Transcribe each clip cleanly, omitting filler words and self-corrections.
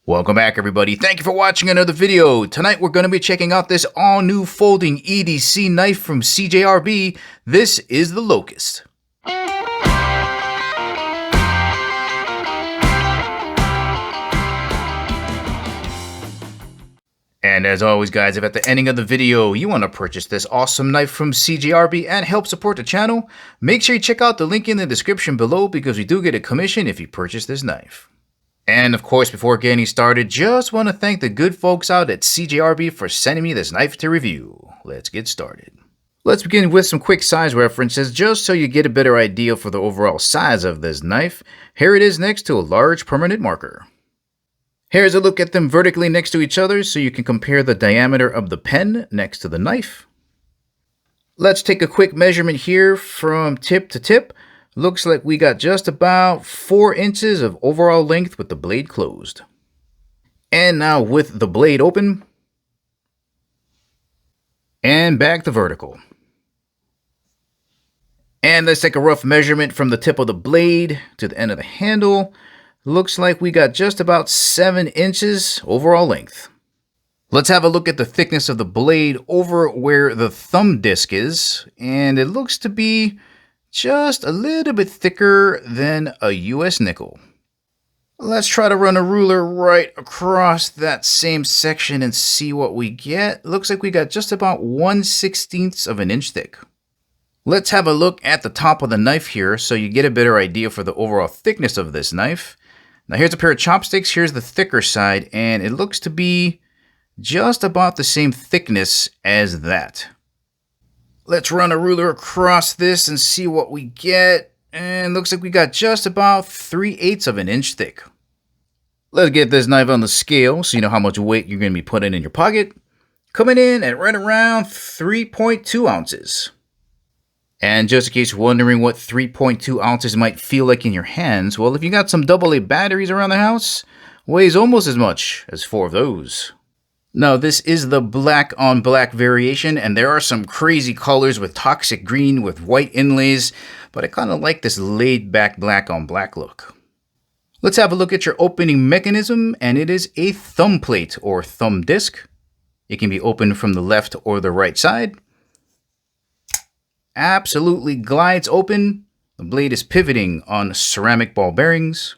Welcome back, everybody. Thank you for watching another video. Tonight we're going to be checking out this all-new folding EDC knife from Cjrb. This is the Locust. And as always, guys, if at the ending of the video you want to purchase this awesome knife from Cjrb and help support the channel, make sure you check out the link in the description below because we do get a commission if you purchase this knife. And of course, before getting started, just want to thank the good folks out at Cjrb for sending me this knife to review. Let's get started. Let's begin with some quick size references just so you get a better idea for the overall size of this knife. Here it is next to a large permanent marker. Here's a look at them vertically next to each other so you can compare the diameter of the pen next to the knife. Let's take a quick measurement here from tip to tip. Looks like we got just about 4 inches of overall length with the blade closed. And now with the blade open. And back to vertical. And let's take a rough measurement from the tip of the blade to the end of the handle. Looks like we got just about 7 inches overall length. Let's have a look at the thickness of the blade over where the thumb disc is. And it looks to be just a little bit thicker than a US nickel. Let's try to run a ruler right across that same section and see what we get. Looks like we got just about 1/16 of an inch thick. Let's have a look at the top of the knife here so you get a better idea for the overall thickness of this knife. Now here's a pair of chopsticks. Here's the thicker side, and it looks to be just about the same thickness as that. Let's run a ruler across this and see what we get. And looks like we got just about 3/8 of an inch thick. Let's get this knife on the scale so you know how much weight you're going to be putting in your pocket. Coming in at right around 3.2 ounces. And just in case you're wondering what 3.2 ounces might feel like in your hands, well, if you got some AA batteries around the house, weighs almost as much as 4 of those. Now, this is the black on black variation, and there are some crazy colors with toxic green with white inlays, but I kind of like this laid back black on black look. Let's have a look at your opening mechanism, and it is a thumb plate or thumb disc. It can be opened from the left or the right side. Absolutely glides open. The blade is pivoting on ceramic ball bearings.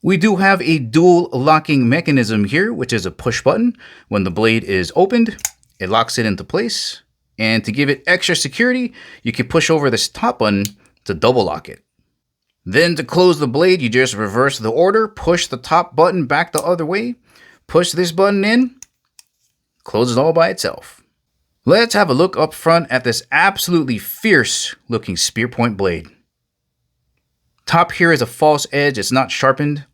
We do have a dual locking mechanism here, which is a push button. When the blade is opened, it locks it into place. And to give it extra security, you can push over this top button to double lock it. Then to close the blade, you just reverse the order, push the top button back the other way, push this button in, closes all by itself. Let's have a look up front at this absolutely fierce looking Spearpoint blade. Top here is a false edge, it's not sharpened.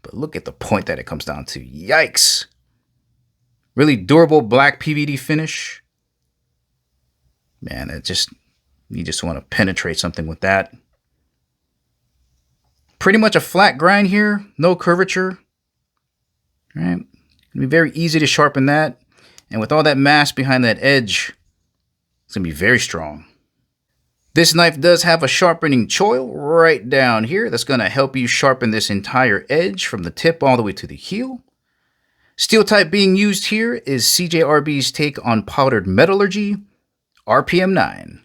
But look at the point that it comes down to. Yikes. Really durable black PVD finish. Man, you just want to penetrate something with that. Pretty much a flat grind here. No curvature. All right. It'll be very easy to sharpen that. And with all that mass behind that edge, it's going to be very strong. This knife does have a sharpening choil right down here that's going to help you sharpen this entire edge from the tip all the way to the heel. Steel type being used here is Cjrb's take on powdered metallurgy, RPM 9.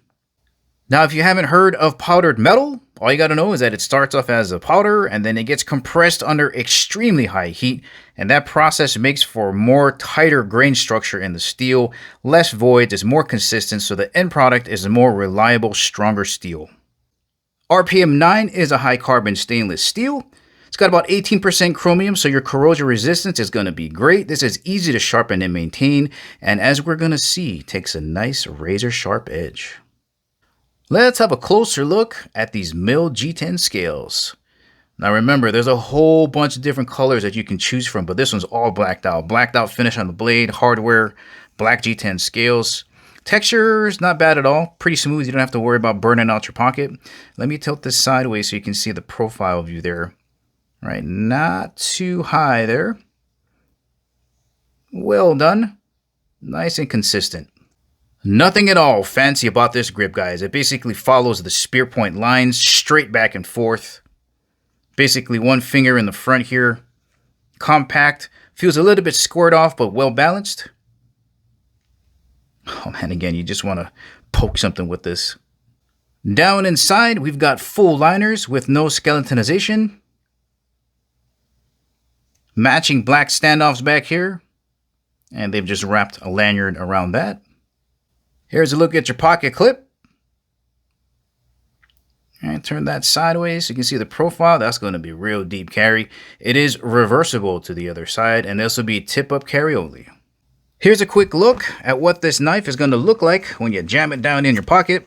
Now, if you haven't heard of powdered metal, all you got to know is that it starts off as a powder and then it gets compressed under extremely high heat, and that process makes for more tighter grain structure in the steel, less voids, is more consistent, so the end product is a more reliable, stronger steel. RPM 9 is a high carbon stainless steel. It's got about 18% chromium, so your corrosion resistance is going to be great. This is easy to sharpen and maintain, and as we're going to see, takes a nice razor sharp edge. Let's have a closer look at these milled G10 scales. Now remember, there's a whole bunch of different colors that you can choose from, but this one's all blacked out. Blacked out finish on the blade, hardware, black G10 scales. Texture is not bad at all. Pretty smooth. You don't have to worry about burning out your pocket. Let me tilt this sideways so you can see the profile view there. Right, not too high there. Well done. Nice and consistent. Nothing at all fancy about this grip, guys. It basically follows the Spearpoint lines straight back and forth. Basically one finger in the front here, compact. Feels a little bit squared off, but well balanced. Oh man, again, you just want to poke something with this. Down inside, we've got full liners with no skeletonization. Matching black standoffs back here. And they've just wrapped a lanyard around that. Here's a look at your pocket clip. And turn that sideways so you can see the profile. That's going to be real deep carry. It is reversible to the other side, and this will be tip-up carry only. Here's a quick look at what this knife is going to look like when you jam it down in your pocket.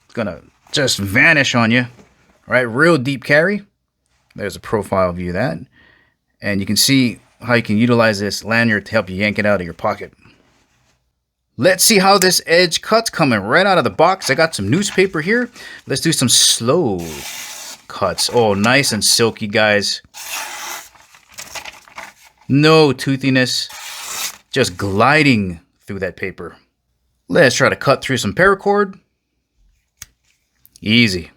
It's going to just vanish on you. All right, real deep carry. There's a profile view of that. And you can see how you can utilize this lanyard to help you yank it out of your pocket. Let's see how this edge cuts coming right out of the box. I got some newspaper here. Let's do some slow cuts. Oh, nice and silky, guys. No toothiness. Just gliding through that paper. Let's try to cut through some paracord. Easy.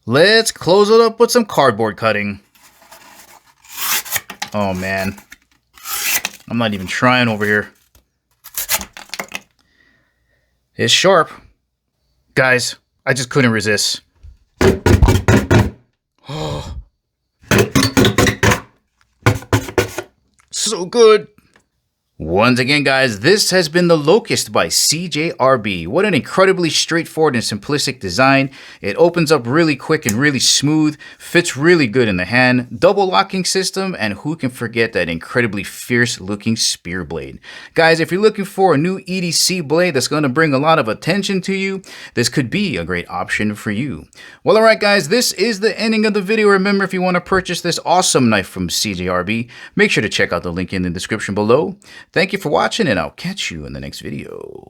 Let's close it up with some cardboard cutting. Oh, man. I'm not even trying over here. It's sharp. Guys, I just couldn't resist. Oh. So good. Once again, guys, this has been the Locust by Cjrb. What an incredibly straightforward and simplistic design. It opens up really quick and really smooth, fits really good in the hand, double locking system, and who can forget that incredibly fierce looking spear blade. Guys, if you're looking for a new EDC blade that's going to bring a lot of attention to you, this could be a great option for you. Well, alright guys, this is the ending of the video. Remember, if you want to purchase this awesome knife from Cjrb, make sure to check out the link in the description below. Thank you for watching, and I'll catch you in the next video.